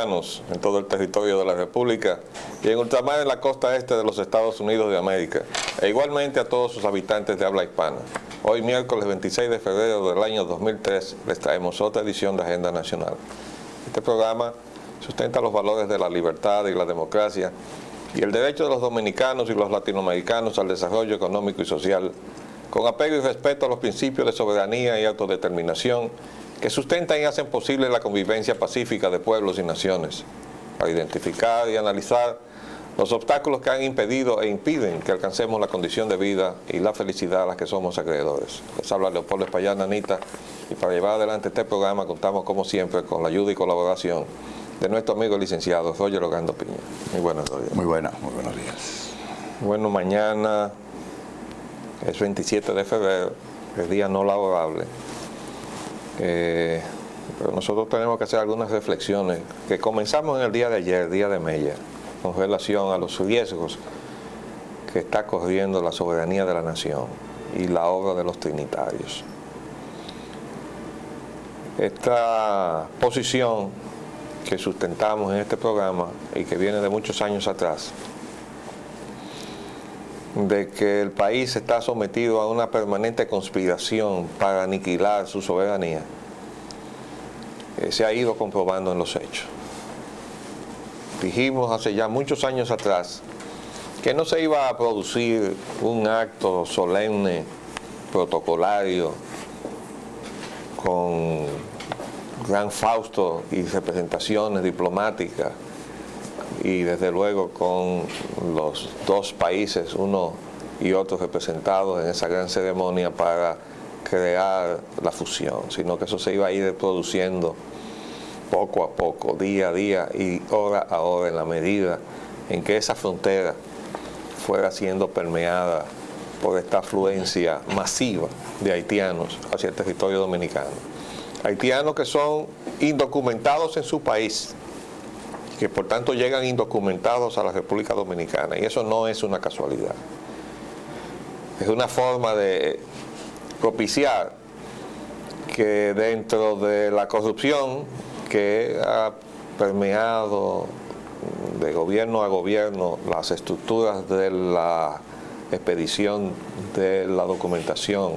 dominicanos en todo el territorio de la República y en ultramar en la costa este de los Estados Unidos de América, e igualmente a todos sus habitantes de habla hispana. Hoy, miércoles 26 de febrero del año 2003, les traemos otra edición de Agenda Nacional. Este programa sustenta los valores de la libertad y la democracia y el derecho de los dominicanos y los latinoamericanos al desarrollo económico y social, con apego y respeto a los principios de soberanía y autodeterminación que sustentan y hacen posible la convivencia pacífica de pueblos y naciones, para identificar y analizar los obstáculos que han impedido e impiden que alcancemos la condición de vida y la felicidad a las que somos acreedores. Les habla Leopoldo Espaillán, Anita, y para llevar adelante este programa contamos como siempre con la ayuda y colaboración de nuestro amigo el licenciado Roger Ogando Piña. Muy buenas, Roger. Muy buenos días. Bueno, mañana es 27 de febrero, el día no laborable. Pero nosotros tenemos que hacer algunas reflexiones que comenzamos en el día de ayer, día de Mella, con relación a los riesgos que está corriendo la soberanía de la nación y la obra de los trinitarios. Esta posición que sustentamos en este programa y que viene de muchos años atrás, de que el país está sometido a una permanente conspiración para aniquilar su soberanía, se ha ido comprobando en los hechos. Dijimos hace ya muchos años atrás que no se iba a producir un acto solemne, protocolario, con gran fausto y representaciones diplomáticas, y desde luego con los dos países, uno y otro, representados en esa gran ceremonia para crear la fusión, sino que eso se iba a ir produciendo poco a poco, día a día y hora a hora, en la medida en que esa frontera fuera siendo permeada por esta afluencia masiva de haitianos hacia el territorio dominicano. Haitianos que son indocumentados en su país, que por tanto llegan indocumentados a la República Dominicana, y eso no es una casualidad. Es una forma de propiciar que dentro de la corrupción que ha permeado de gobierno a gobierno las estructuras de la expedición de la documentación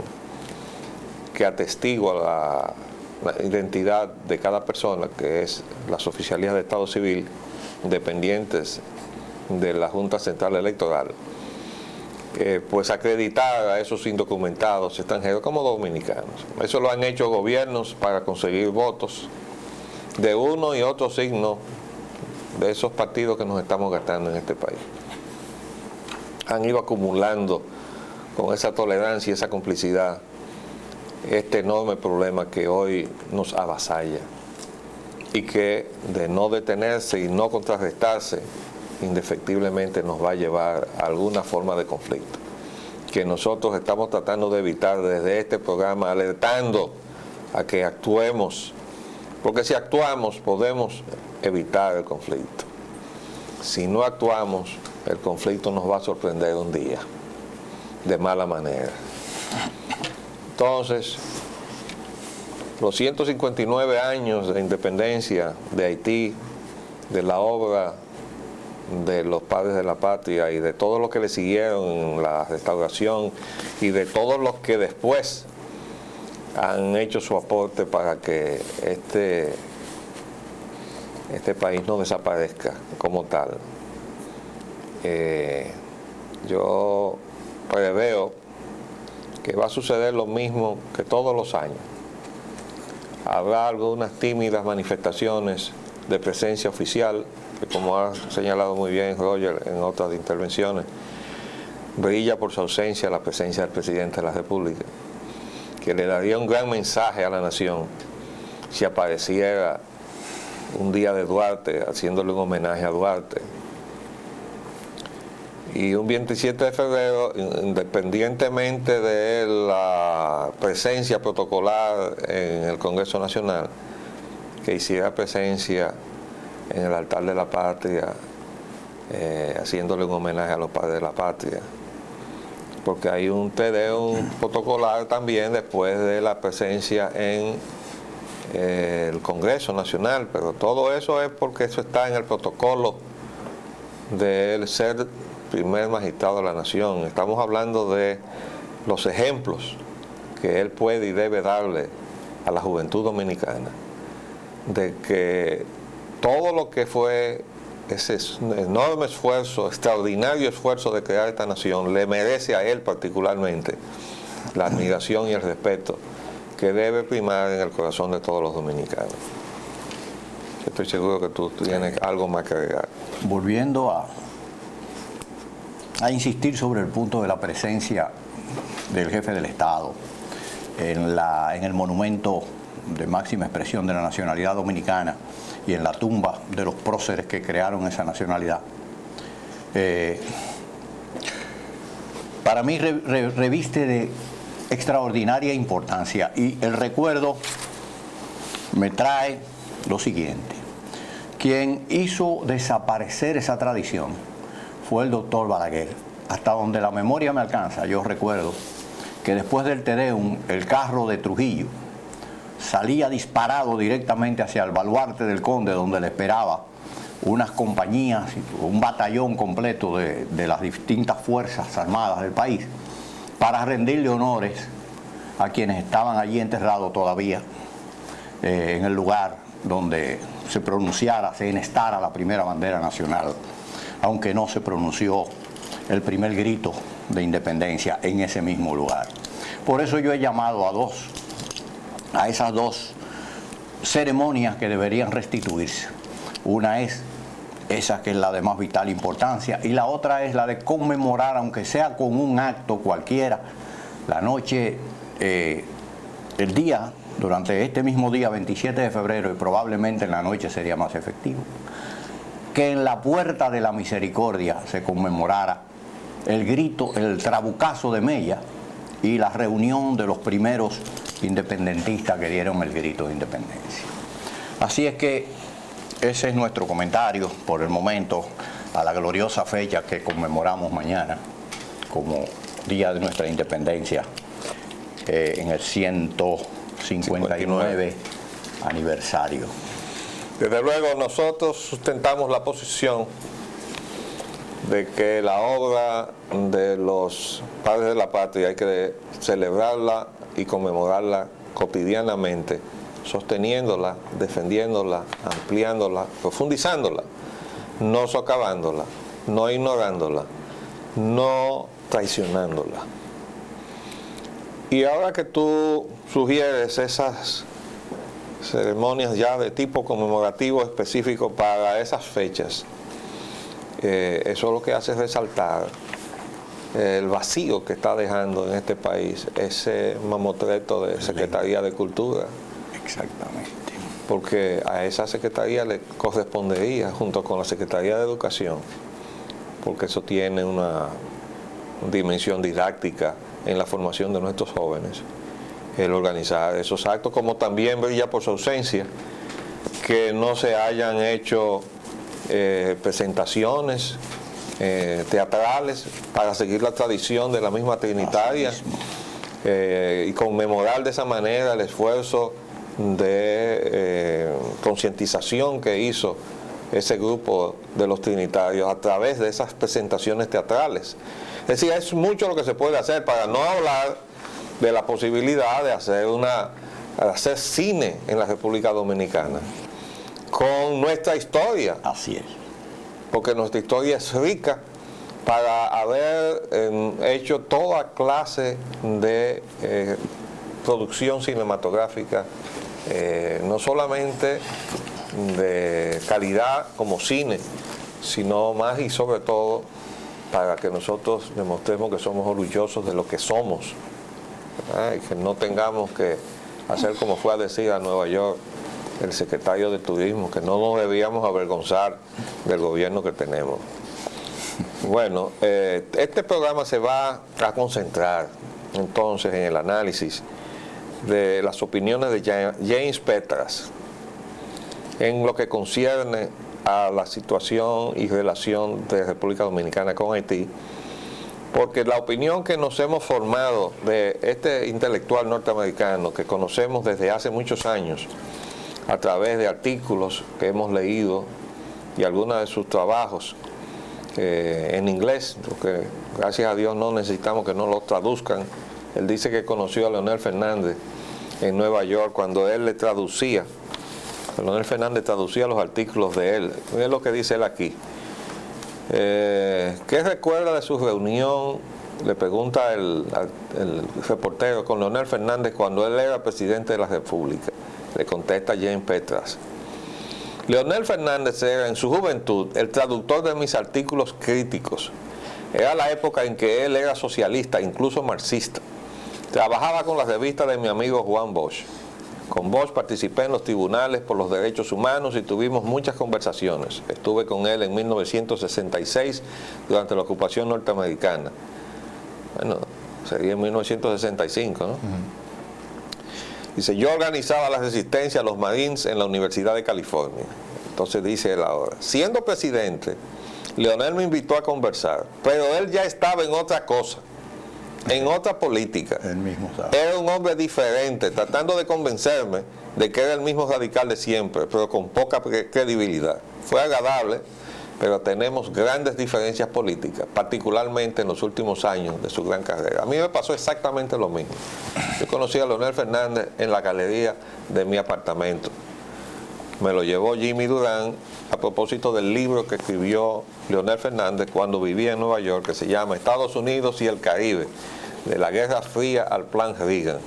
que atestigua la identidad de cada persona, que es las oficialías de Estado Civil dependientes de la Junta Central Electoral, pues acreditar a esos indocumentados extranjeros como dominicanos. Eso lo han hecho gobiernos para conseguir votos de uno y otro signo de esos partidos que nos estamos gastando en este país. Han ido acumulando con esa tolerancia y esa complicidad este enorme problema que hoy nos avasalla y que, de no detenerse y no contrarrestarse, indefectiblemente nos va a llevar a alguna forma de conflicto que nosotros estamos tratando de evitar desde este programa, alertando a que actuemos, porque si actuamos podemos evitar el conflicto. Si no actuamos, el conflicto nos va a sorprender un día de mala manera. Entonces, los 159 años de independencia de Haití, de la obra de los padres de la patria y de todos los que le siguieron en la restauración y de todos los que después han hecho su aporte para que este país no desaparezca como tal. Yo preveo que va a suceder lo mismo que todos los años. Habrá algunas tímidas manifestaciones de presencia oficial, que, como ha señalado muy bien Roger en otras intervenciones, brilla por su ausencia la presencia del presidente de la República, que le daría un gran mensaje a la nación si apareciera un día de Duarte, haciéndole un homenaje a Duarte. Y un 27 de febrero, independientemente de la presencia protocolar en el Congreso Nacional, que hiciera presencia en el altar de la patria, haciéndole un homenaje a los padres de la patria. Porque hay un Te Deum protocolar también después de la presencia en el Congreso Nacional, pero todo eso es porque eso está en el protocolo de él ser primer magistrado de la nación. Estamos hablando de los ejemplos que él puede y debe darle a la juventud dominicana, de que todo lo que fue ese enorme esfuerzo, extraordinario esfuerzo de crear esta nación, le merece a él particularmente la admiración y el respeto que debe primar en el corazón de todos los dominicanos. Estoy seguro que tú tienes algo más que agregar. Volviendo a insistir sobre el punto de la presencia del jefe del Estado en el monumento de máxima expresión de la nacionalidad dominicana y en la tumba de los próceres que crearon esa nacionalidad, para mí reviste de extraordinaria importancia, y el recuerdo me trae lo siguiente. Quien hizo desaparecer esa tradición fue el doctor Balaguer. Hasta donde la memoria me alcanza, yo recuerdo que después del Te Deum, el carro de Trujillo salía disparado directamente hacia el baluarte del Conde, donde le esperaba unas compañías, un batallón completo de las distintas fuerzas armadas del país, para rendirle honores a quienes estaban allí enterrados todavía en el lugar donde se pronunciara, se enestara la primera bandera nacional, aunque no se pronunció el primer grito de independencia en ese mismo lugar. Por eso yo he llamado a esas dos ceremonias que deberían restituirse. Una es esa que es la de más vital importancia, y la otra es la de conmemorar, aunque sea con un acto cualquiera, la noche, el día, durante este mismo día 27 de febrero, y probablemente en la noche sería más efectivo, que en la Puerta de la Misericordia se conmemorara el grito, el trabucazo de Mella y la reunión de los primeros independentistas que dieron el grito de independencia. Así es que ese es nuestro comentario por el momento a la gloriosa fecha que conmemoramos mañana como Día de nuestra Independencia, en el 159 aniversario. Desde luego nosotros sustentamos la posición de que la obra de los padres de la patria hay que celebrarla y conmemorarla cotidianamente, sosteniéndola, defendiéndola, ampliándola, profundizándola, no socavándola, no ignorándola, no traicionándola. Y ahora que tú sugieres esas ceremonias ya de tipo conmemorativo específico para esas fechas, eso lo que hace es resaltar el vacío que está dejando en este país ese mamotreto de Secretaría de Cultura. Exactamente. Porque a esa Secretaría le correspondería, junto con la Secretaría de Educación, porque eso tiene una dimensión didáctica en la formación de nuestros jóvenes, el organizar esos actos, como también brilla por su ausencia que no se hayan hecho presentaciones teatrales para seguir la tradición de la misma Trinitaria y conmemorar de esa manera el esfuerzo de concientización que hizo ese grupo de los trinitarios a través de esas presentaciones teatrales. Es decir, es mucho lo que se puede hacer, para no hablar de la posibilidad de hacer cine en la República Dominicana con nuestra historia. Así es. Porque nuestra historia es rica para haber hecho toda clase de producción cinematográfica, no solamente de calidad como cine, sino más y sobre todo para que nosotros demostremos que somos orgullosos de lo que somos, ¿verdad? Y que no tengamos que hacer como fue a decir a Nueva York el secretario de Turismo, que no nos debíamos avergonzar del gobierno que tenemos. Bueno, este programa se va a concentrar entonces en el análisis de las opiniones de James Petras en lo que concierne a la situación y relación de República Dominicana con Haití, porque la opinión que nos hemos formado de este intelectual norteamericano que conocemos desde hace muchos años a través de artículos que hemos leído y algunos de sus trabajos en inglés, porque gracias a Dios no necesitamos que nos los traduzcan. Él dice que conoció a Leonel Fernández en Nueva York cuando él le traducía. Leonel Fernández traducía los artículos de él. Es lo que dice él aquí. ¿Qué recuerda de su reunión? Le pregunta el reportero con Leonel Fernández cuando él era presidente de la República. Le contesta James Petras. Leonel Fernández era en su juventud el traductor de mis artículos críticos. Era la época en que él era socialista, incluso marxista. Trabajaba con la revista de mi amigo Juan Bosch. Con Bosch participé en los tribunales por los derechos humanos y tuvimos muchas conversaciones. Estuve con él en 1966 durante la ocupación norteamericana. Bueno, sería en 1965, ¿no? Dice, yo organizaba la resistencia a los Marines en la Universidad de California. Entonces dice él ahora, siendo presidente, Leonel me invitó a conversar, pero él ya estaba en otra cosa, en otra política. Él mismo sabe. Era un hombre diferente, tratando de convencerme de que era el mismo radical de siempre, pero con poca credibilidad. Fue agradable, pero tenemos grandes diferencias políticas, particularmente en los últimos años de su gran carrera. A mí me pasó exactamente lo mismo. Yo conocí a Leonel Fernández en la galería de mi apartamento. Me lo llevó Jimmy Durán a propósito del libro que escribió Leonel Fernández cuando vivía en Nueva York, que se llama Estados Unidos y el Caribe, de la Guerra Fría al Plan Reagan.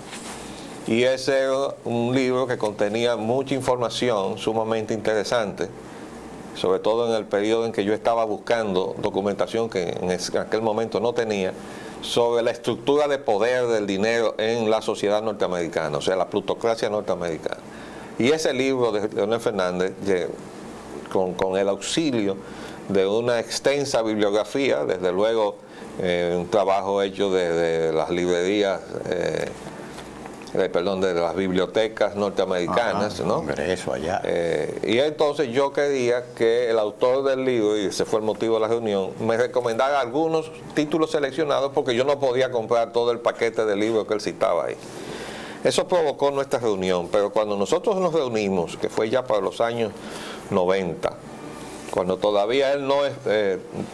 Y ese era un libro que contenía mucha información sumamente interesante, sobre todo en el periodo en que yo estaba buscando documentación que en aquel momento no tenía, sobre la estructura de poder del dinero en la sociedad norteamericana, o sea, la plutocracia norteamericana. Y ese libro de Leonel Fernández, con el auxilio de una extensa bibliografía, desde luego un trabajo hecho de las librerías, de las bibliotecas norteamericanas, ¿no? Congreso allá. Y entonces yo quería que el autor del libro, y ese fue el motivo de la reunión, me recomendara algunos títulos seleccionados porque yo no podía comprar todo el paquete de libros que él citaba ahí. Eso provocó nuestra reunión, pero cuando nosotros nos reunimos, que fue ya para los años 90, cuando todavía él no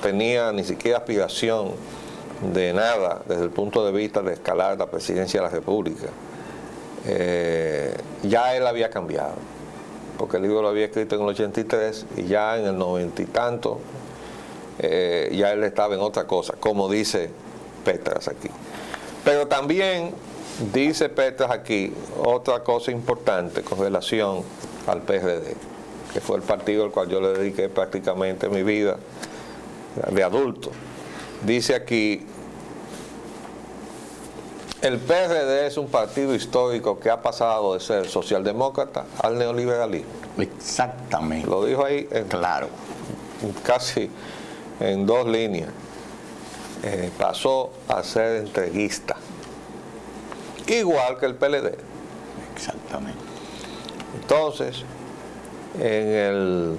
tenía ni siquiera aspiración de nada desde el punto de vista de escalar la presidencia de la República, ya él había cambiado, porque el libro lo había escrito en el 83 y ya en el 90 y tanto ya él estaba en otra cosa, como dice Petras aquí. Pero también dice Petras aquí otra cosa importante con relación al PRD, que fue el partido al cual yo le dediqué prácticamente mi vida de adulto. Dice aquí, el PRD es un partido histórico que ha pasado de ser socialdemócrata al neoliberalismo. Exactamente. Lo dijo ahí claro, casi en dos líneas. Pasó a ser entreguista, igual que el PLD. exactamente. Entonces, en el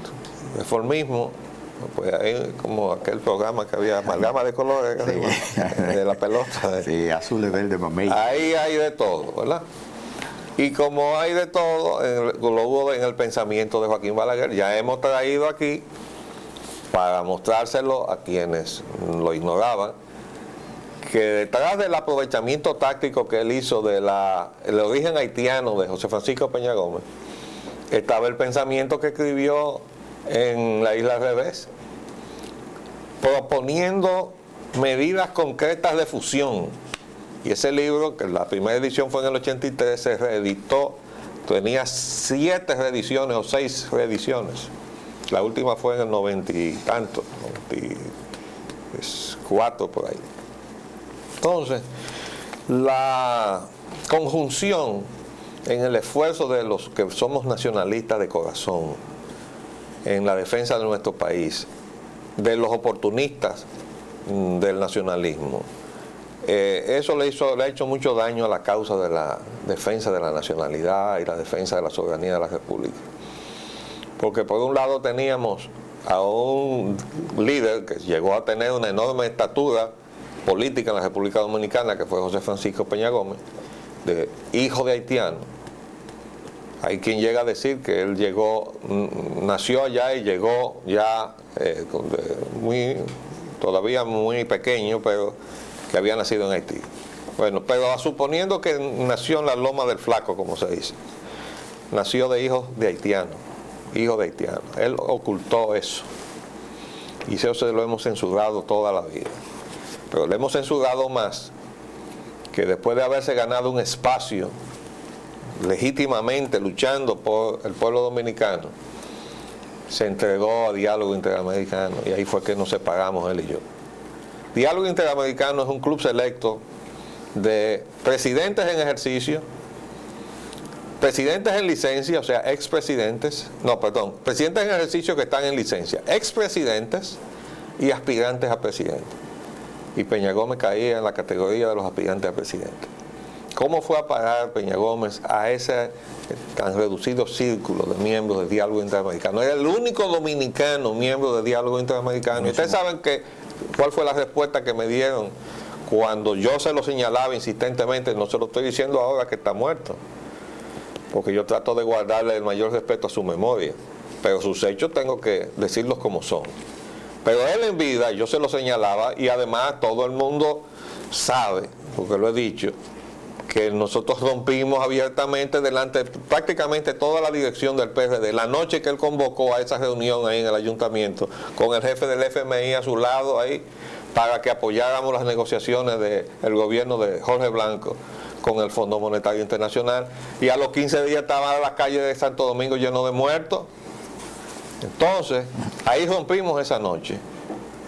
reformismo, pues hay como aquel programa que había, amalgama de colores, Sí. de la pelota. Sí, azul, verde, mamey. Ahí hay de todo, ¿verdad? Y como hay de todo, lo hubo en el pensamiento de Joaquín Balaguer, ya hemos traído aquí, para mostrárselo a quienes lo ignoraban, que detrás del aprovechamiento táctico que él hizo del origen haitiano de José Francisco Peña Gómez, estaba el pensamiento que escribió en la Isla Revés, proponiendo medidas concretas de fusión. Y ese libro, que la primera edición fue en el 83, se reeditó, tenía 7 reediciones o 6 reediciones. La última fue en el 90 y tanto, 94 por ahí. Entonces, la conjunción en el esfuerzo de los que somos nacionalistas de corazón, en la defensa de nuestro país, de los oportunistas del nacionalismo, eso le ha hecho mucho daño a la causa de la defensa de la nacionalidad y la defensa de la soberanía de la República. Porque por un lado teníamos a un líder que llegó a tener una enorme estatura política en la República Dominicana, que fue José Francisco Peña Gómez, hijo de haitiano, Hay quien llega a decir que él llegó, nació allá y llegó ya todavía muy pequeño, pero que había nacido en Haití. Bueno, pero suponiendo que nació en la Loma del Flaco, como se dice, nació de hijos de haitianos, hijo de haitianos. Él ocultó eso. Y eso se lo hemos censurado toda la vida. Pero le hemos censurado más que después de haberse ganado un espacio legítimamente luchando por el pueblo dominicano, se entregó a Diálogo Interamericano, y ahí fue que nos separamos él y yo. Diálogo Interamericano es un club selecto de presidentes en ejercicio, presidentes en licencia, o sea, expresidentes, presidentes en ejercicio que están en licencia, expresidentes y aspirantes a presidente. Y Peña Gómez caía en la categoría de los aspirantes a presidente. ¿Cómo fue a parar Peña Gómez a ese tan reducido círculo de miembros de Diálogo Interamericano? Era el único dominicano miembro de Diálogo Interamericano. Y ustedes saben cuál fue la respuesta que me dieron cuando yo se lo señalaba insistentemente. No se lo estoy diciendo ahora que está muerto, porque yo trato de guardarle el mayor respeto a su memoria, pero sus hechos tengo que decirlos como son. Pero él en vida, yo se lo señalaba, y además todo el mundo sabe, porque lo he dicho, que nosotros rompimos abiertamente delante prácticamente toda la dirección del PRD, la noche que él convocó a esa reunión ahí en el ayuntamiento, con el jefe del FMI a su lado ahí, para que apoyáramos las negociaciones del gobierno de Jorge Blanco con el Fondo Monetario Internacional, y a los 15 días estaba en las calles de Santo Domingo lleno de muertos. Entonces, ahí rompimos esa noche,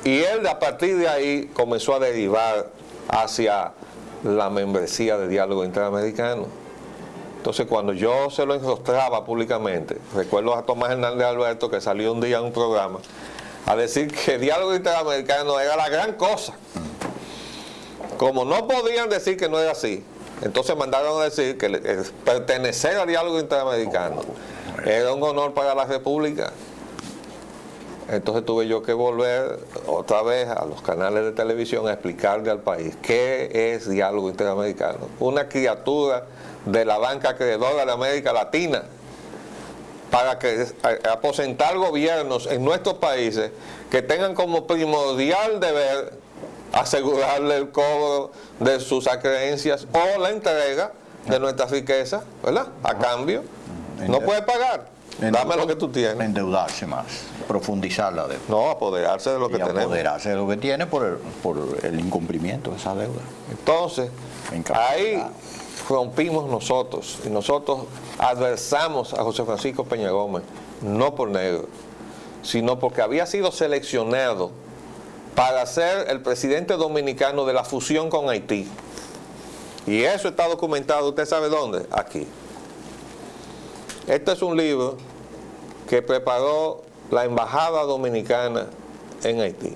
y él a partir de ahí comenzó a derivar hacia la membresía de Diálogo Interamericano. Entonces, cuando yo se lo enrostraba públicamente, recuerdo a Tomás Hernández Alberto, que salió un día en un programa a decir que Diálogo Interamericano era la gran cosa. Como no podían decir que no era así, entonces mandaron a decir que pertenecer al Diálogo Interamericano era un honor para la República. Entonces tuve yo que volver otra vez a los canales de televisión a explicarle al país qué es Diálogo Interamericano. Una criatura de la banca acreedora de América Latina para que aposentar gobiernos en nuestros países que tengan como primordial deber asegurarle el cobro de sus acreencias o la entrega de nuestras riquezas, ¿verdad? A cambio, no puede pagar. Dame lo que tú tienes. Endeudarse más, profundizar la deuda. No, apoderarse de lo que tenemos. Apoderarse de lo que tiene por el incumplimiento de esa deuda. Entonces, ahí rompimos nosotros, y nosotros adversamos a José Francisco Peña Gómez, no por negro, sino porque había sido seleccionado para ser el presidente dominicano de la fusión con Haití. Y eso está documentado, ¿usted sabe dónde? Aquí. Este es un libro que preparó la Embajada Dominicana en Haití.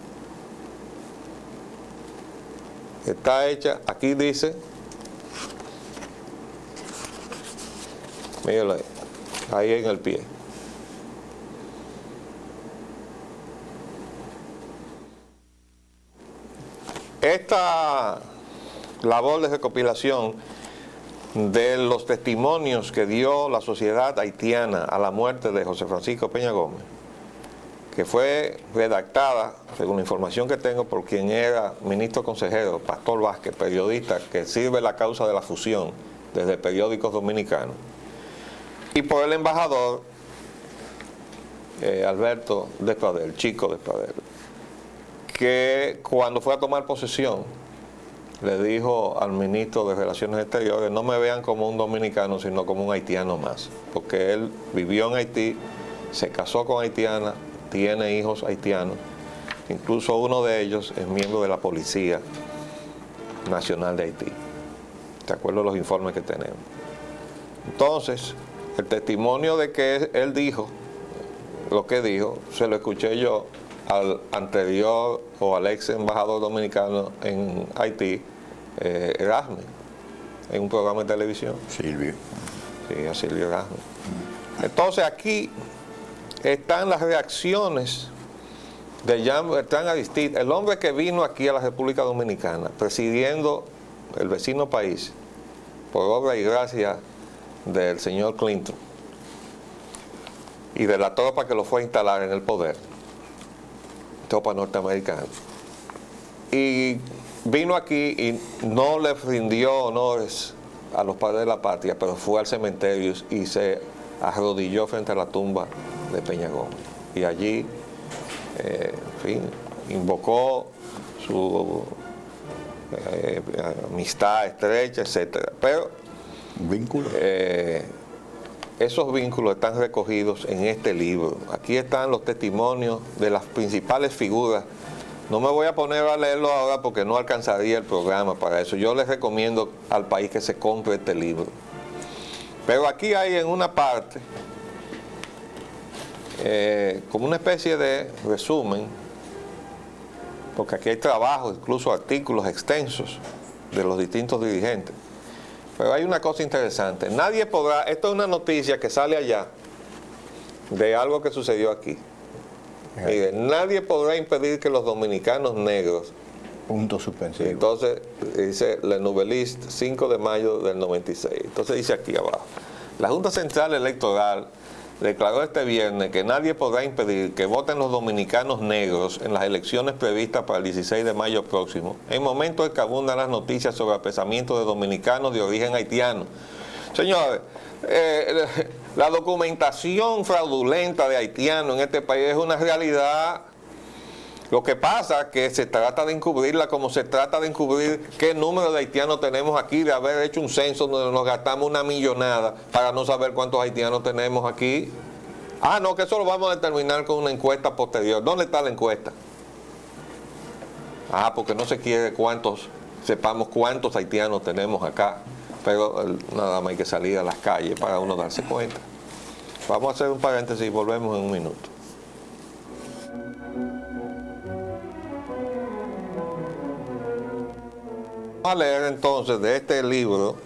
Está hecha, aquí dice, míralo ahí en el pie. Esta labor de recopilación de los testimonios que dio la sociedad haitiana a la muerte de José Francisco Peña Gómez, que fue redactada, según la información que tengo, por quien era ministro consejero, Pastor Vázquez, periodista que sirve la causa de la fusión desde periódicos dominicanos, y por el embajador Alberto Despradel, Chico Despradel, que cuando fue a tomar posesión le dijo al ministro de Relaciones Exteriores: no me vean como un dominicano, sino como un haitiano más, porque él vivió en Haití, se casó con haitiana, tiene hijos haitianos, incluso uno de ellos es miembro de la Policía Nacional de Haití, de acuerdo a los informes que tenemos. Entonces, el testimonio de que él dijo lo que dijo, se lo escuché yo al anterior o al ex embajador dominicano en Haití, Erasme, en un programa de televisión. Silvio. Sí, a Silvio Erasme. Entonces aquí están las reacciones de Jean Bertrand Aristide, el hombre que vino aquí a la República Dominicana presidiendo el vecino país por obra y gracia del señor Clinton, y de la tropa que lo fue a instalar en el poder, tropa norteamericana. Y vino aquí y no le rindió honores a los padres de la patria, pero fue al cementerio y se arrodilló frente a la tumba de Peña Gómez. Y allí, en fin, invocó su amistad estrecha, etcétera. Pero vínculo. Esos vínculos están recogidos en este libro. Aquí están los testimonios de las principales figuras. No me voy a poner a leerlo ahora porque no alcanzaría el programa para eso. Yo les recomiendo al país que se compre este libro. Pero aquí hay en una parte, como una especie de resumen, porque aquí hay trabajos, incluso artículos extensos de los distintos dirigentes. Pero hay una cosa interesante. Nadie podrá, esto es una noticia que sale allá de algo que sucedió aquí. Mire, nadie podrá impedir que los dominicanos negros. Punto suspensivo. Entonces dice Le Nouvelliste, 5 de mayo del 96. Entonces dice aquí abajo: la Junta Central Electoral declaró este viernes que nadie podrá impedir que voten los dominicanos negros en las elecciones previstas para el 16 de mayo próximo, en momentos en que abundan las noticias sobre apresamiento de dominicanos de origen haitiano. Señores, la documentación fraudulenta de haitianos en este país es una realidad. Lo que pasa es que se trata de encubrirla como se trata de encubrir qué número de haitianos tenemos aquí, de haber hecho un censo donde nos gastamos una millonada para no saber cuántos haitianos tenemos aquí. Ah, no, que eso lo vamos a determinar con una encuesta posterior. ¿Dónde está la encuesta? Ah, porque no se quiere sepamos cuántos haitianos tenemos acá. Pero nada más hay que salir a las calles para uno darse cuenta. Vamos a hacer un paréntesis y volvemos en un minuto. Vamos a leer entonces de este libro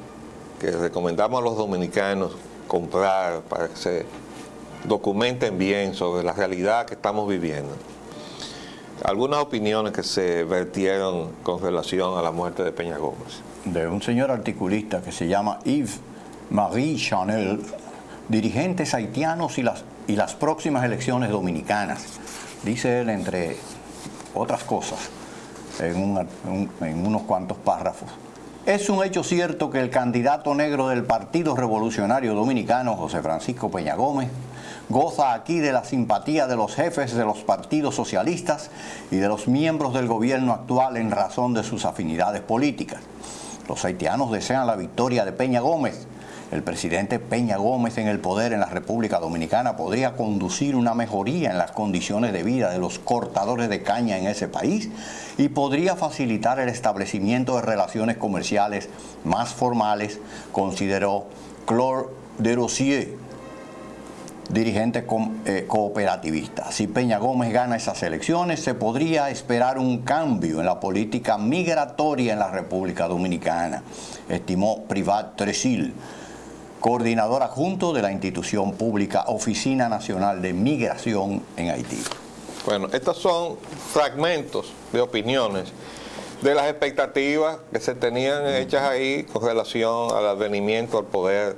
que recomendamos a los dominicanos comprar para que se documenten bien sobre la realidad que estamos viviendo. Algunas opiniones que se vertieron con relación a la muerte de Peña Gómez. De un señor articulista que se llama Yves-Marie Chanel, dirigentes haitianos y las próximas elecciones dominicanas. Dice él, entre otras cosas, en unos cuantos párrafos: es un hecho cierto que el candidato negro del Partido Revolucionario Dominicano, José Francisco Peña Gómez, goza aquí de la simpatía de los jefes de los partidos socialistas y de los miembros del gobierno actual en razón de sus afinidades políticas. Los haitianos desean la victoria de Peña Gómez. El presidente Peña Gómez en el poder en la República Dominicana podría conducir una mejoría en las condiciones de vida de los cortadores de caña en ese país y podría facilitar el establecimiento de relaciones comerciales más formales, consideró Claude Desrosiers, dirigente cooperativista. Si Peña Gómez gana esas elecciones, se podría esperar un cambio en la política migratoria en la República Dominicana, estimó Privat Tresil, coordinador adjunto de la institución pública Oficina Nacional de Migración en Haití. Bueno, estos son fragmentos de opiniones de las expectativas que se tenían hechas ahí con relación al advenimiento al poder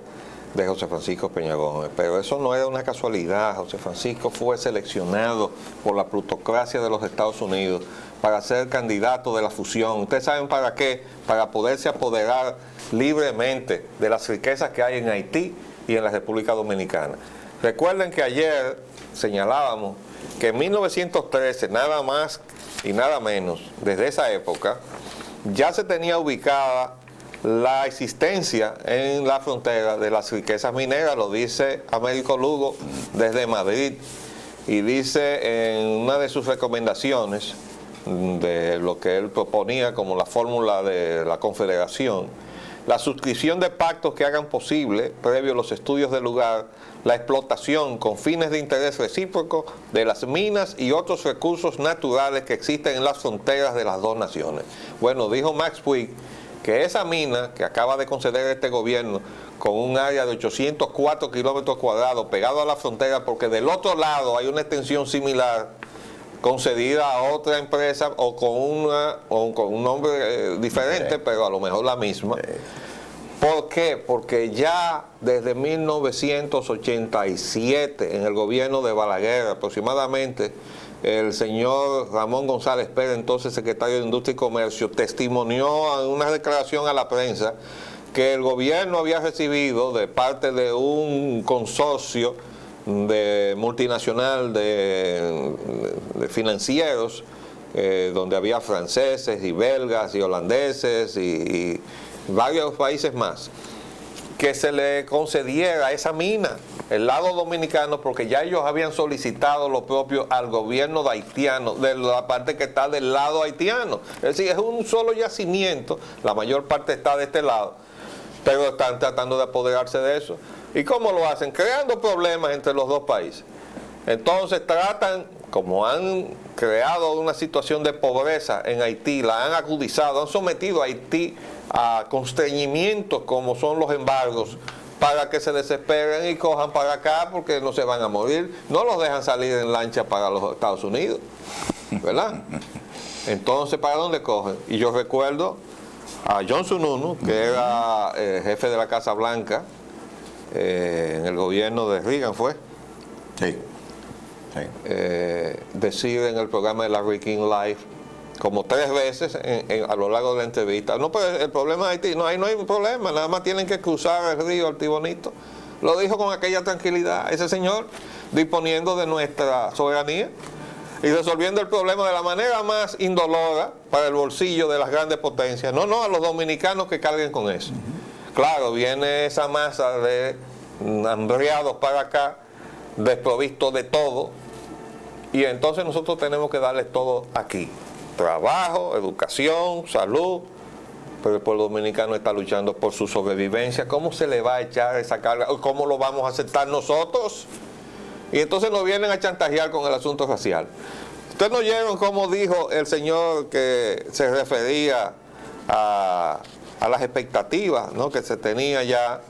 de José Francisco Peña Gómez. Pero eso no era una casualidad. José Francisco fue seleccionado por la plutocracia de los Estados Unidos para ser candidato de la fusión. ¿Ustedes saben para qué? Para poderse apoderar libremente de las riquezas que hay en Haití y en la República Dominicana. Recuerden que ayer señalábamos que en 1913, nada más y nada menos, desde esa época, ya se tenía ubicada la existencia en la frontera de las riquezas mineras. Lo dice Américo Lugo desde Madrid, y dice en una de sus recomendaciones de lo que él proponía como la fórmula de la confederación: la suscripción de pactos que hagan posible, previo a los estudios del lugar, la explotación con fines de interés recíproco de las minas y otros recursos naturales que existen en las fronteras de las dos naciones. Bueno, dijo Max Puig que esa mina que acaba de conceder este gobierno, con un área de 804 kilómetros cuadrados pegado a la frontera, porque del otro lado hay una extensión similar concedida a otra empresa o con un nombre diferente, pero a lo mejor la misma, ¿Por qué? Porque ya desde 1987, en el gobierno de Balaguer aproximadamente, el señor Ramón González Pérez, entonces secretario de Industria y Comercio, testimonió en una declaración a la prensa que el gobierno había recibido de parte de un consorcio de multinacional de financieros, donde había franceses y belgas y holandeses y varios países más, que se le concediera esa mina, el lado dominicano, porque ya ellos habían solicitado lo propio al gobierno de haitiano, de la parte que está del lado haitiano. Es decir, es un solo yacimiento, la mayor parte está de este lado, pero están tratando de apoderarse de eso. ¿Y cómo lo hacen? Creando problemas entre los dos países. Entonces tratan, como han creado una situación de pobreza en Haití, la han agudizado, han sometido a Haití a constreñimientos como son los embargos, para que se desesperen y cojan para acá porque no se van a morir. No los dejan salir en lancha para los Estados Unidos, ¿verdad? Entonces, ¿para dónde cogen? Y yo recuerdo a John Sununu, que era jefe de la Casa Blanca en el gobierno de Reagan, ¿fue? Sí. Decir en el programa de Larry King Live, como 3 veces a lo largo de la entrevista: no, pero el problema de Haití, no, ahí no hay problema, nada más tienen que cruzar el río Altibonito. Lo dijo con aquella tranquilidad ese señor, disponiendo de nuestra soberanía y resolviendo el problema de la manera más indolora para el bolsillo de las grandes potencias. No, a los dominicanos que carguen con eso. Claro, viene esa masa de hambriados para acá, desprovisto de todo, y entonces nosotros tenemos que darles todo aquí: trabajo, educación, salud. Pero el pueblo dominicano está luchando por su sobrevivencia. ¿Cómo se le va a echar esa carga? ¿Cómo lo vamos a aceptar nosotros? Y entonces nos vienen a chantajear con el asunto racial. ¿Ustedes no oyeron cómo dijo el señor que se refería a las expectativas, ¿no?, que se tenía ya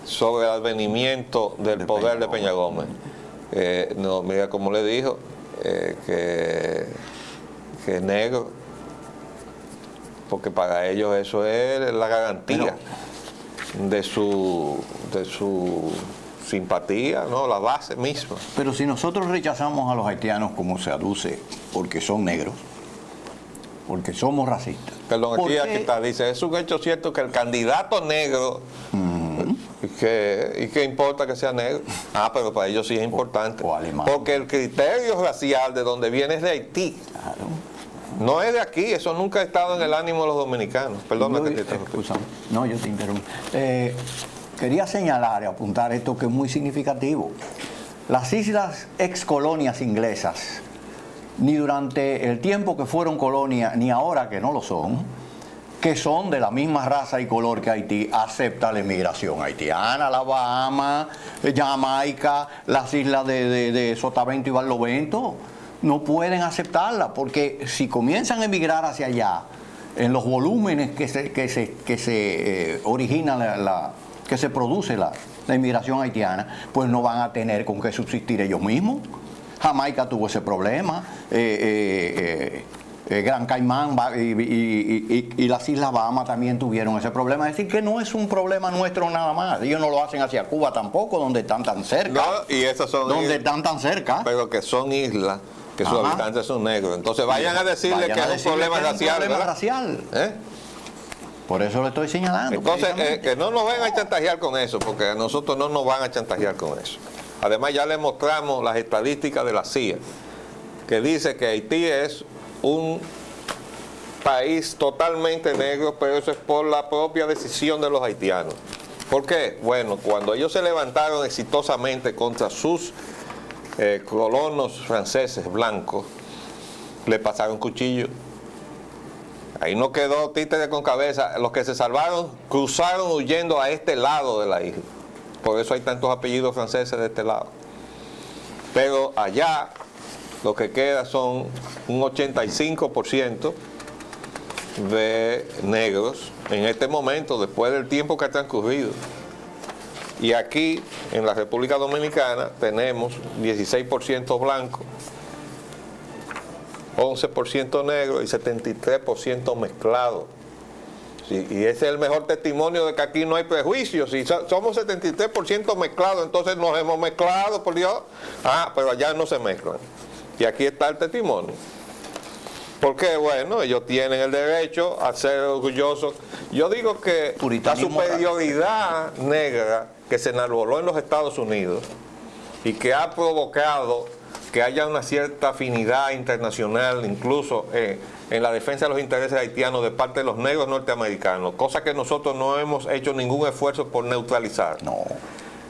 sobre el advenimiento del poder de Peña Gómez? No, mira cómo le dijo, que negro, porque para ellos eso es la garantía de su simpatía, ¿no?, la base misma. Pero si nosotros rechazamos a los haitianos, como se aduce, porque son negros, porque somos racistas. Perdón, aquí está, dice: es un hecho cierto que el candidato negro, ¿y qué importa que sea negro? Pero para ellos sí es importante. O alemán. Porque el criterio racial de donde viene es de Haití. Claro. No es de aquí, eso nunca ha estado en el ánimo de los dominicanos. Perdona que te interrumpí. No, yo te interrumpí. Quería señalar y apuntar esto que es muy significativo. Las islas excolonias inglesas, ni durante el tiempo que fueron colonia, ni ahora que no lo son, que son de la misma raza y color que Haití, acepta la inmigración haitiana, la Bahamas, Jamaica, las islas de Sotavento y Barlovento. No pueden aceptarla, porque si comienzan a emigrar hacia allá, en los volúmenes que se origina que se produce la inmigración haitiana, pues no van a tener con qué subsistir ellos mismos. Jamaica tuvo ese problema, Gran Caimán y las Islas Bahamas también tuvieron ese problema. Es decir, que no es un problema nuestro nada más. Ellos no lo hacen hacia Cuba tampoco, donde están tan cerca. No, y esas son donde están tan cerca. Pero que son islas, que sus habitantes son negros. Entonces vayan a decirle que es un problema racial. Por eso lo estoy señalando. Entonces, que no nos vayan a chantajear con eso, porque a nosotros no nos van a chantajear con eso. Además, ya le mostramos las estadísticas de la CIA, que dice que Haití es un país totalmente negro, pero eso es por la propia decisión de los haitianos. ¿Por qué? Bueno, cuando ellos se levantaron exitosamente contra sus colonos franceses blancos, le pasaron cuchillo. Ahí no quedó títere con cabeza. Los que se salvaron cruzaron huyendo a este lado de la isla. Por eso hay tantos apellidos franceses de este lado. Pero allá lo que queda son un 85% de negros en este momento, después del tiempo que ha transcurrido. Y aquí, en la República Dominicana, tenemos 16% blancos, 11% negro y 73% mezclado. y ese es el mejor testimonio de que aquí no hay prejuicios. Si somos 73% mezclados, entonces nos hemos mezclado, por Dios. Pero allá no se mezclan. Y aquí está el testimonio. Porque, bueno, ellos tienen el derecho a ser orgullosos. Yo digo que la superioridad negra que se enarboló en los Estados Unidos y que ha provocado que haya una cierta afinidad internacional, incluso en la defensa de los intereses haitianos de parte de los negros norteamericanos, cosa que nosotros no hemos hecho ningún esfuerzo por neutralizar. No.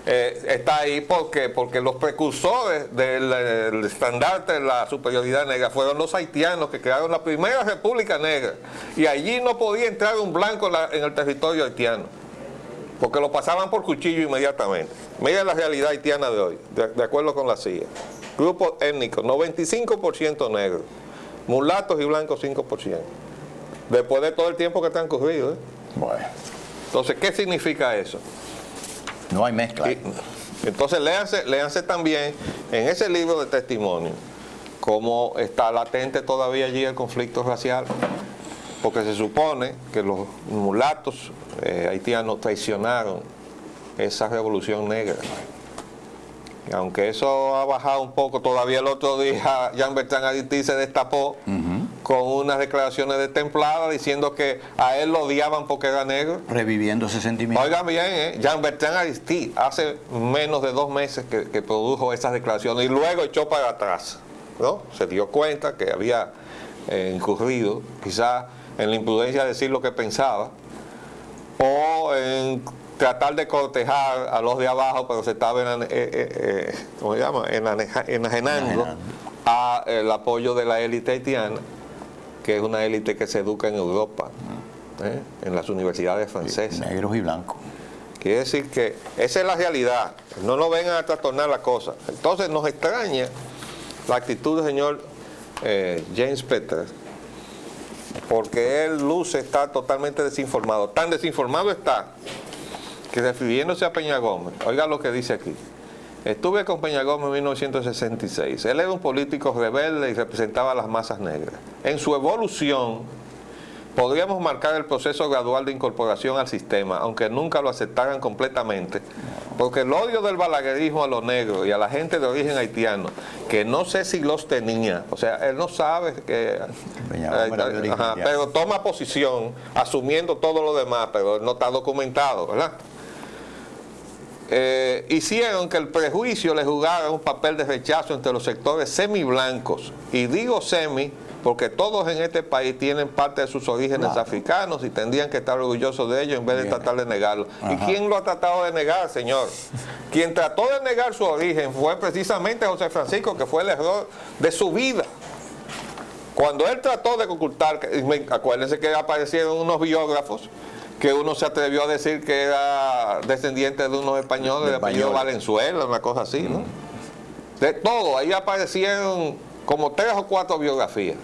Está ahí porque los precursores del estandarte de la superioridad negra fueron los haitianos que crearon la primera república negra, y allí no podía entrar un blanco en el territorio haitiano porque lo pasaban por cuchillo inmediatamente. Mira la realidad haitiana de hoy, de acuerdo con la CIA. Grupos étnicos, 95% negros, mulatos y blancos 5%. Después de todo el tiempo que está transcurrido. Bueno. Entonces, ¿qué significa eso? No hay mezcla. Entonces, léanse también en ese libro de testimonio cómo está latente todavía allí el conflicto racial, porque se supone que los mulatos haitianos traicionaron esa revolución negra. Y aunque eso ha bajado un poco, todavía el otro día Jean-Bertrand Aristide se destapó con unas declaraciones destempladas diciendo que a él lo odiaban porque era negro. Reviviendo ese sentimiento. Oigan bien, Jean-Bertrand Aristide hace menos de 2 meses que produjo esas declaraciones y luego echó para atrás, ¿no? Se dio cuenta que había incurrido quizás en la imprudencia de decir lo que pensaba, o en tratar de cortejar a los de abajo, pero se estaba enajenando al apoyo de la élite haitiana, que es una élite que se educa en Europa, en las universidades francesas. Negros y blancos. Quiere decir que esa es la realidad, no nos vengan a trastornar la cosa. Entonces nos extraña la actitud del señor James Peters, porque él luce estar totalmente desinformado. Tan desinformado está que, refiriéndose a Peña Gómez, oiga lo que dice aquí: estuve con Peña Gómez en 1966. Él era un político rebelde y representaba a las masas negras. En su evolución podríamos marcar el proceso gradual de incorporación al sistema, aunque nunca lo aceptaran completamente, porque el odio del balaguerismo a los negros y a la gente de origen haitiano, que no sé si los tenía, o sea, él no sabe que... pero toma posición asumiendo todo lo demás, pero no está documentado, ¿verdad? Hicieron que el prejuicio le jugara un papel de rechazo entre los sectores semiblancos, y digo semi porque todos en este país tienen parte de sus orígenes africanos y tendrían que estar orgullosos de ellos en vez de tratar de negarlo. ¿Y quién lo ha tratado de negar, señor? Quien trató de negar su origen fue precisamente José Francisco, que fue el error de su vida. Cuando él trató de ocultar, acuérdense que aparecieron unos biógrafos que uno se atrevió a decir que era descendiente de unos españoles de apellido Valenzuela, una cosa así, ¿no? De todo, ahí aparecieron como 3 o 4 biografías.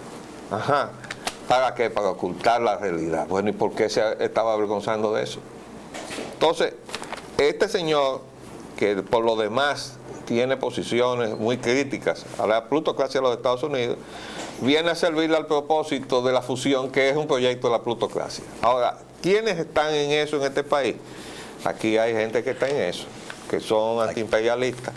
¿Para qué? Para ocultar la realidad. Bueno, ¿y por qué se estaba avergonzando de eso? Entonces, este señor, que por lo demás tiene posiciones muy críticas a la plutocracia de los Estados Unidos, viene a servirle al propósito de la fusión, que es un proyecto de la plutocracia. Ahora, ¿quiénes están en eso en este país? Aquí hay gente que está en eso, que son antiimperialistas,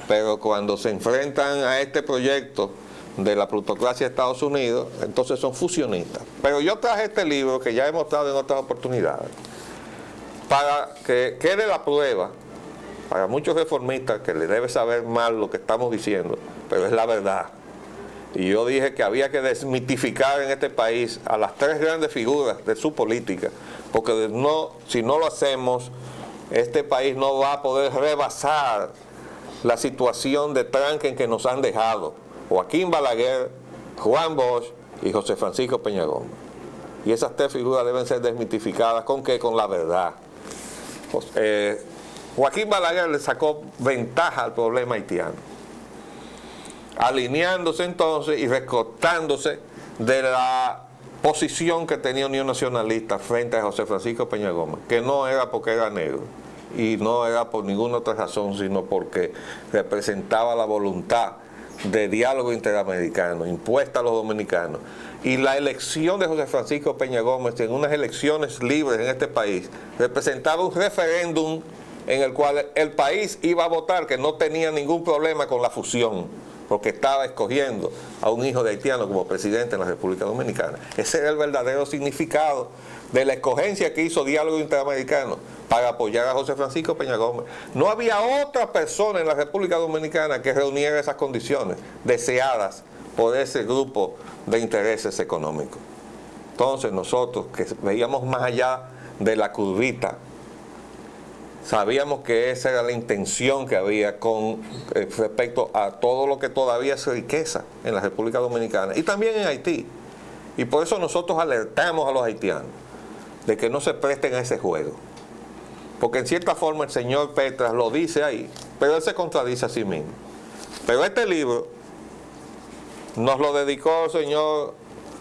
pero cuando se enfrentan a este proyecto de la plutocracia de Estados Unidos, entonces son fusionistas. Pero yo traje este libro, que ya he mostrado en otras oportunidades, para que quede la prueba para muchos reformistas, que les debe saber mal lo que estamos diciendo, pero es la verdad. Y yo dije que había que desmitificar en este país a las 3 grandes figuras de su política, porque si no lo hacemos, este país no va a poder rebasar la situación de tranque en que nos han dejado Joaquín Balaguer, Juan Bosch y José Francisco Peña Gómez. Y esas 3 figuras deben ser desmitificadas. ¿Con qué? Con la verdad. Joaquín Balaguer le sacó ventaja al problema haitiano, alineándose entonces y recortándose de la posición que tenía Unión Nacionalista frente a José Francisco Peña Gómez, que no era porque era negro y no era por ninguna otra razón, sino porque representaba la voluntad de diálogo interamericano impuesta a los dominicanos y la elección de José Francisco Peña Gómez en unas elecciones libres en este país representaba un referéndum en el cual el país iba a votar, que no tenía ningún problema con la fusión, porque estaba escogiendo a un hijo de haitiano como presidente en la República Dominicana. Ese era el verdadero significado de la escogencia que hizo Diálogo Interamericano para apoyar a José Francisco Peña Gómez. No había otra persona en la República Dominicana que reuniera esas condiciones deseadas por ese grupo de intereses económicos. Entonces nosotros, que veíamos más allá de la curvita, sabíamos que esa era la intención que había con respecto a todo lo que todavía es riqueza en la República Dominicana y también en Haití. Y por eso nosotros alertamos a los haitianos de que no se presten a ese juego. Porque en cierta forma el señor Petras lo dice ahí, pero él se contradice a sí mismo. Pero este libro nos lo dedicó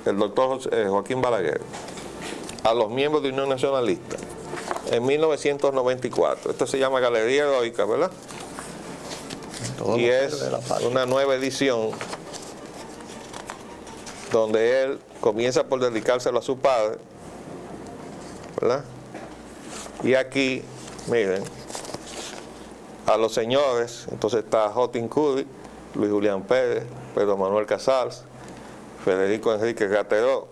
el doctor Joaquín Balaguer a los miembros de Unión Nacionalista en 1994. Esto se llama Galería Heroica, ¿verdad? Y es una nueva edición donde él comienza por dedicárselo a su padre, ¿verdad? Y aquí, miren, a los señores, entonces está Jotin Curry, Luis Julián Pérez, Pedro Manuel Casals, Federico Enrique Gateró,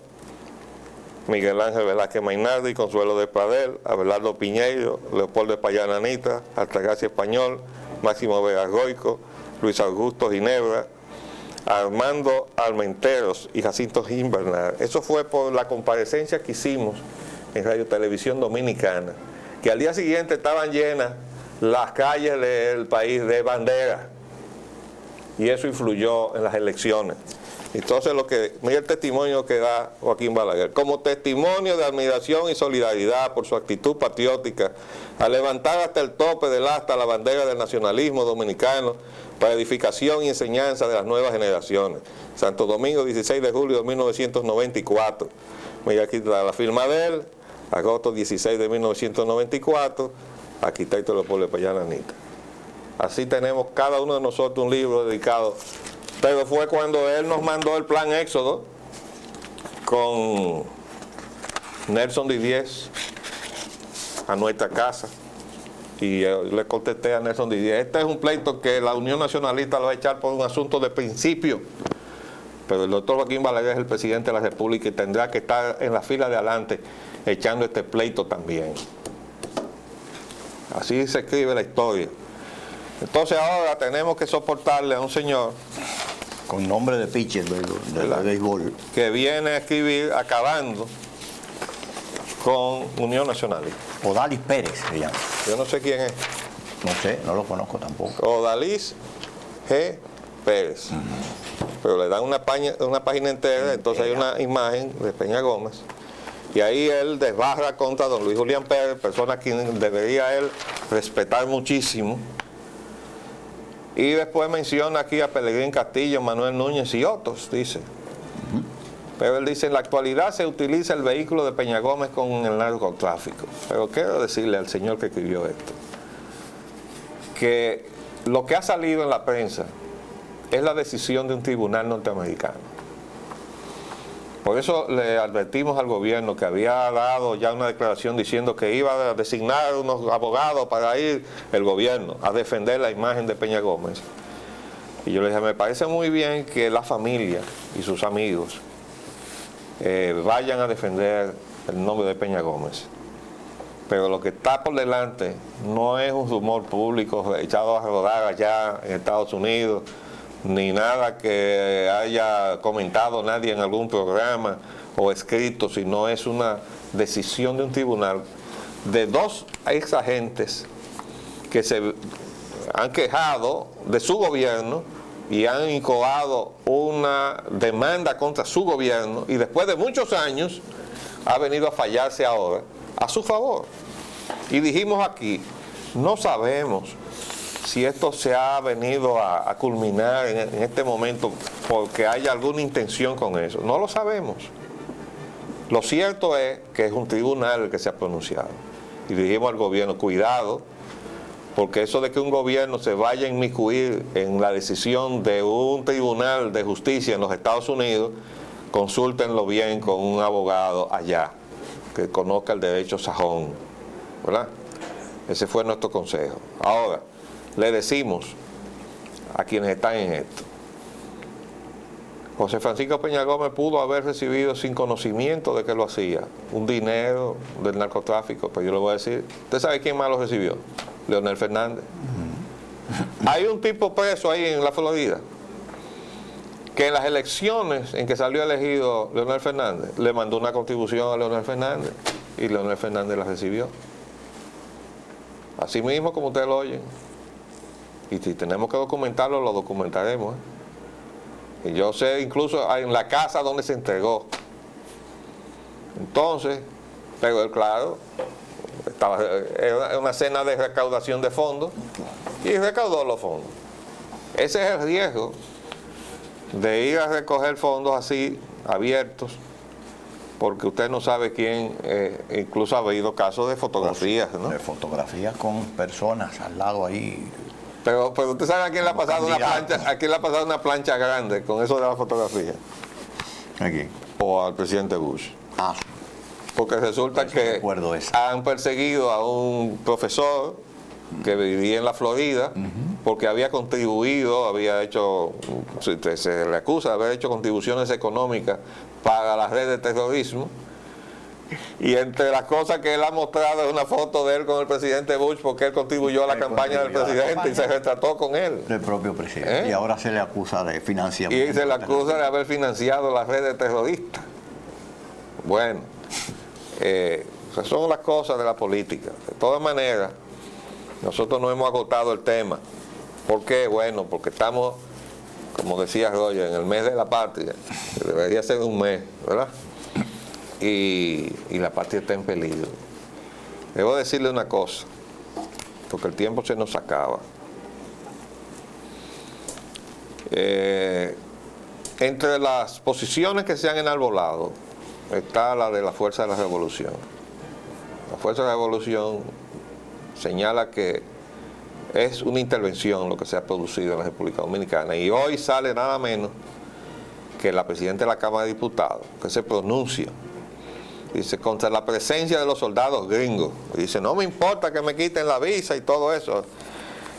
Miguel Ángel Velázquez Mainardi, Consuelo de Pradel, Abelardo Piñeiro, Leopoldo Espallana Anita, Altagracia Español, Máximo Vega Goico, Luis Augusto Ginebra, Armando Almenteros y Jacinto Gimbernal. Eso fue por la comparecencia que hicimos en Radio Televisión Dominicana, que al día siguiente estaban llenas las calles del país de banderas, y eso influyó en las elecciones. Entonces mira el testimonio que da Joaquín Balaguer, como testimonio de admiración y solidaridad por su actitud patriótica a levantar hasta el tope del asta la bandera del nacionalismo dominicano para edificación y enseñanza de las nuevas generaciones. Santo Domingo, 16 de julio de 1994. Mira, aquí está la firma de él, agosto 16 de 1994, arquitecto Leopoldo Espallana Anita. Así tenemos cada uno de nosotros un libro dedicado. Pero fue cuando él nos mandó el plan Éxodo con Nelson Didier a nuestra casa. Y yo le contesté a Nelson Didier, este es un pleito que la Unión Nacionalista lo va a echar por un asunto de principio. Pero el doctor Joaquín Balaguer es el presidente de la República y tendrá que estar en la fila de adelante echando este pleito también. Así se escribe la historia. Entonces ahora tenemos que soportarle a un señor con nombre de pitcher de béisbol, que viene a escribir acabando con Unión Nacionalista. Odalis Pérez se llama. Yo no sé quién es. No sé, no lo conozco tampoco. Odalis G. Pérez. Pero le dan una página entera, entonces hay una imagen de Peña Gómez. Y ahí él desbarra contra don Luis Julián Pérez, persona a quien debería él respetar muchísimo. Y después menciona aquí a Pelegrín Castillo, Manuel Núñez y otros, dice. Pero él dice, en la actualidad se utiliza el vehículo de Peña Gómez con el narcotráfico. Pero quiero decirle al señor que escribió esto, que lo que ha salido en la prensa es la decisión de un tribunal norteamericano. Por eso le advertimos al gobierno que había dado ya una declaración diciendo que iba a designar unos abogados para ir el gobierno a defender la imagen de Peña Gómez. Y yo le dije, me parece muy bien que la familia y sus amigos vayan a defender el nombre de Peña Gómez. Pero lo que está por delante no es un rumor público echado a rodar allá en Estados Unidos, ni nada que haya comentado nadie en algún programa o escrito, sino es una decisión de un tribunal de dos ex agentes que se han quejado de su gobierno y han incoado una demanda contra su gobierno, y después de muchos años ha venido a fallarse ahora a su favor. Y dijimos aquí, no sabemos si esto se ha venido a culminar en este momento porque haya alguna intención con eso. No lo sabemos. Lo cierto es que es un tribunal el que se ha pronunciado. Y dijimos al gobierno, cuidado, porque eso de que un gobierno se vaya a inmiscuir en la decisión de un tribunal de justicia en los Estados Unidos, consúltenlo bien con un abogado allá, que conozca el derecho sajón, ¿verdad? Ese fue nuestro consejo. Ahora, le decimos a quienes están en esto, José Francisco Peña Gómez pudo haber recibido sin conocimiento de que lo hacía un dinero del narcotráfico, pero yo le voy a decir, ¿usted sabe quién más lo recibió? Leonel Fernández. Hay un tipo preso ahí en la Florida que en las elecciones en que salió elegido Leonel Fernández le mandó una contribución a Leonel Fernández y Leonel Fernández la recibió. Así mismo como ustedes lo oyen. Y si tenemos que documentarlo, lo documentaremos. Y yo sé incluso en la casa donde se entregó. Entonces, pero él, claro, era una cena de recaudación de fondos y recaudó los fondos. Ese es el riesgo de ir a recoger fondos así, abiertos, porque usted no sabe quién, incluso ha habido casos de fotografías, ¿no? De fotografías con personas al lado ahí. Pero usted sabe a quién le ha pasado una plancha, a quién le ha pasado una plancha grande con eso de la fotografía. ¿A quién? O al presidente Bush. Ah, Porque resulta que han perseguido a un profesor que vivía en la Florida porque había contribuido, había hecho, se le acusa de haber hecho contribuciones económicas para la red de terrorismo. Y entre las cosas que él ha mostrado es una foto de él con el presidente Bush porque él contribuyó a la campaña del presidente y se retrató con él. Del propio presidente. Y ahora se le acusa de financiamiento. Y se le acusa de haber financiado la red de terroristas. Bueno, esas son las cosas de la política. De todas maneras, nosotros no hemos agotado el tema. ¿Por qué? Bueno, porque estamos, como decía Roger, en el mes de la patria, que debería ser un mes, ¿verdad? Y la patria está en peligro. Debo decirle una cosa, porque el tiempo se nos acaba. Entre las posiciones que se han enarbolado está la de la Fuerza de la Revolución. La Fuerza de la Revolución señala que es una intervención lo que se ha producido en la República Dominicana, y hoy sale nada menos que la presidenta de la Cámara de Diputados, que se pronuncia, dice, contra la presencia de los soldados gringos. Dice, no me importa que me quiten la visa y todo eso.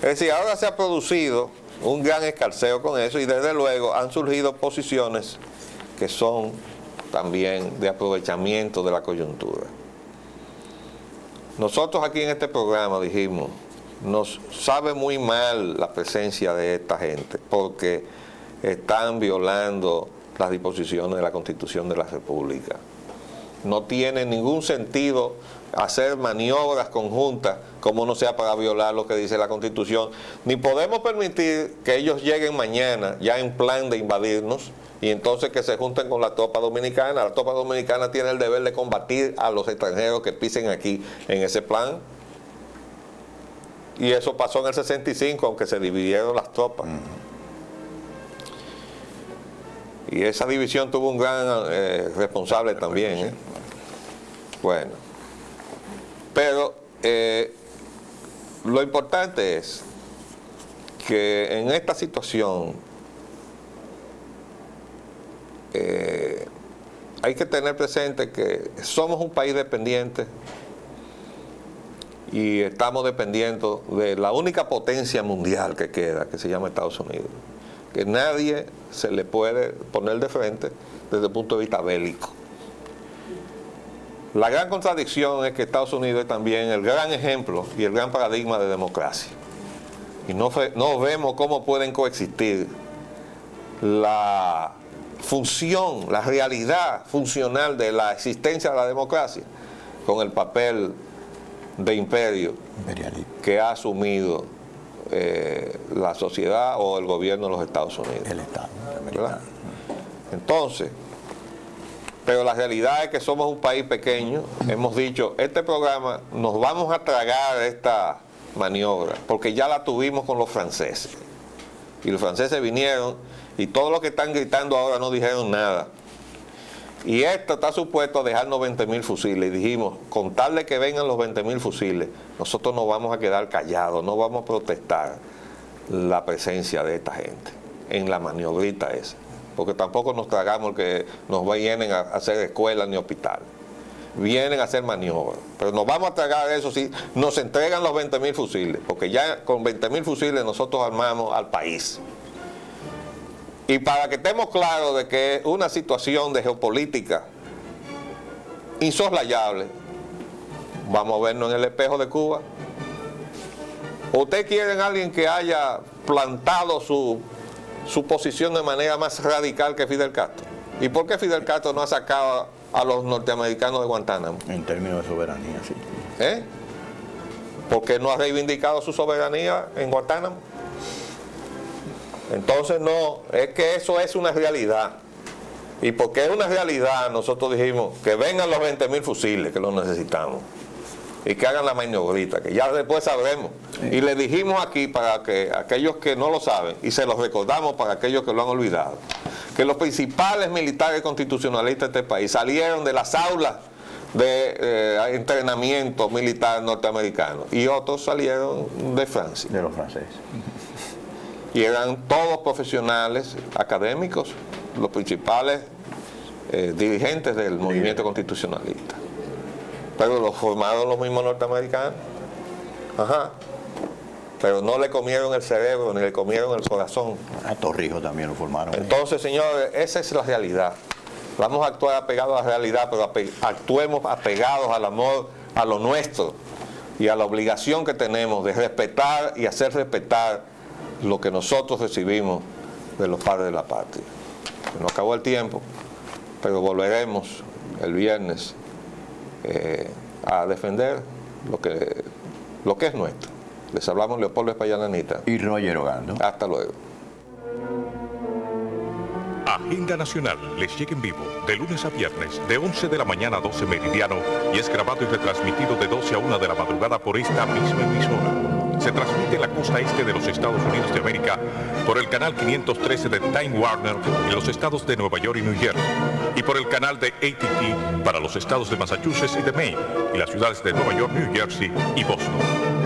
Es decir, ahora se ha producido un gran escarceo con eso, y desde luego han surgido posiciones que son también de aprovechamiento de la coyuntura. Nosotros aquí en este programa dijimos, nos sabe muy mal la presencia de esta gente porque están violando las disposiciones de la Constitución de la República. No tiene ningún sentido hacer maniobras conjuntas como no sea para violar lo que dice la Constitución, ni podemos permitir que ellos lleguen mañana ya en plan de invadirnos y entonces que se junten con la tropa dominicana. La tropa dominicana tiene el deber de combatir a los extranjeros que pisen aquí en ese plan. Y eso pasó en el 65, aunque se dividieron las tropas. Y esa división tuvo un gran responsable también. Bueno, pero lo importante es que en esta situación hay que tener presente que somos un país dependiente y estamos dependiendo de la única potencia mundial que queda, que se llama Estados Unidos, que nadie se le puede poner de frente desde el punto de vista bélico. La gran contradicción es que Estados Unidos es también el gran ejemplo y el gran paradigma de democracia. Y no vemos cómo pueden coexistir la función, la realidad funcional de la existencia de la democracia con el papel de imperio que ha asumido la sociedad o el gobierno de los Estados Unidos. El Estado. ¿Verdad? Entonces, pero la realidad es que somos un país pequeño. Hemos dicho, este programa nos vamos a tragar esta maniobra, porque ya la tuvimos con los franceses. Y los franceses vinieron y todos los que están gritando ahora no dijeron nada. Y esto está supuesto a dejar 90.000 fusiles. Y dijimos, con tal de que vengan los 20.000 fusiles, nosotros no vamos a quedar callados, no vamos a protestar la presencia de esta gente en la maniobrita esa. Porque tampoco nos tragamos que nos vienen a hacer escuelas ni hospitales. Vienen a hacer maniobras. Pero nos vamos a tragar eso si nos entregan los 20.000 fusiles. Porque ya con 20.000 fusiles nosotros armamos al país. Y para que estemos claros de que es una situación de geopolítica insoslayable, vamos a vernos en el espejo de Cuba. ¿Ustedes quieren a alguien que haya plantado su posición de manera más radical que Fidel Castro? ¿Y por qué Fidel Castro no ha sacado a los norteamericanos de Guantánamo? En términos de soberanía, sí. ¿Por qué no ha reivindicado su soberanía en Guantánamo? Entonces no, es que eso es una realidad. Y porque es una realidad, nosotros dijimos que vengan los 20.000 fusiles, que los necesitamos. Y que hagan la maniobrita, que ya después sabremos. Sí. Y le dijimos aquí para que aquellos que no lo saben, y se los recordamos para aquellos que lo han olvidado, que los principales militares constitucionalistas de este país salieron de las aulas de entrenamiento militar norteamericano y otros salieron de Francia. De los franceses. Y eran todos profesionales académicos, los principales dirigentes del movimiento constitucionalista. Pero los formaron los mismos norteamericanos. Ajá. Pero no le comieron el cerebro ni le comieron el corazón. A Torrijos también lo formaron. Entonces, señores, esa es la realidad. Vamos a actuar apegados a la realidad, pero actuemos apegados al amor, a lo nuestro y a la obligación que tenemos de respetar y hacer respetar lo que nosotros recibimos de los padres de la patria. Se nos acabó el tiempo, pero volveremos el viernes a defender lo que es nuestro. Les hablamos Leopoldo Espaillán Anita y Roger Ogando. Hasta luego. Agenda Nacional les llega en vivo de lunes a viernes de 11 de la mañana a 12 meridiano y es grabado y retransmitido de 12 a 1 de la madrugada por esta misma emisora. Se transmite en la costa este de los Estados Unidos de América por el canal 513 de Time Warner en los estados de Nueva York y New Jersey y por el canal de AT&T para los estados de Massachusetts y de Maine y las ciudades de Nueva York, New Jersey y Boston.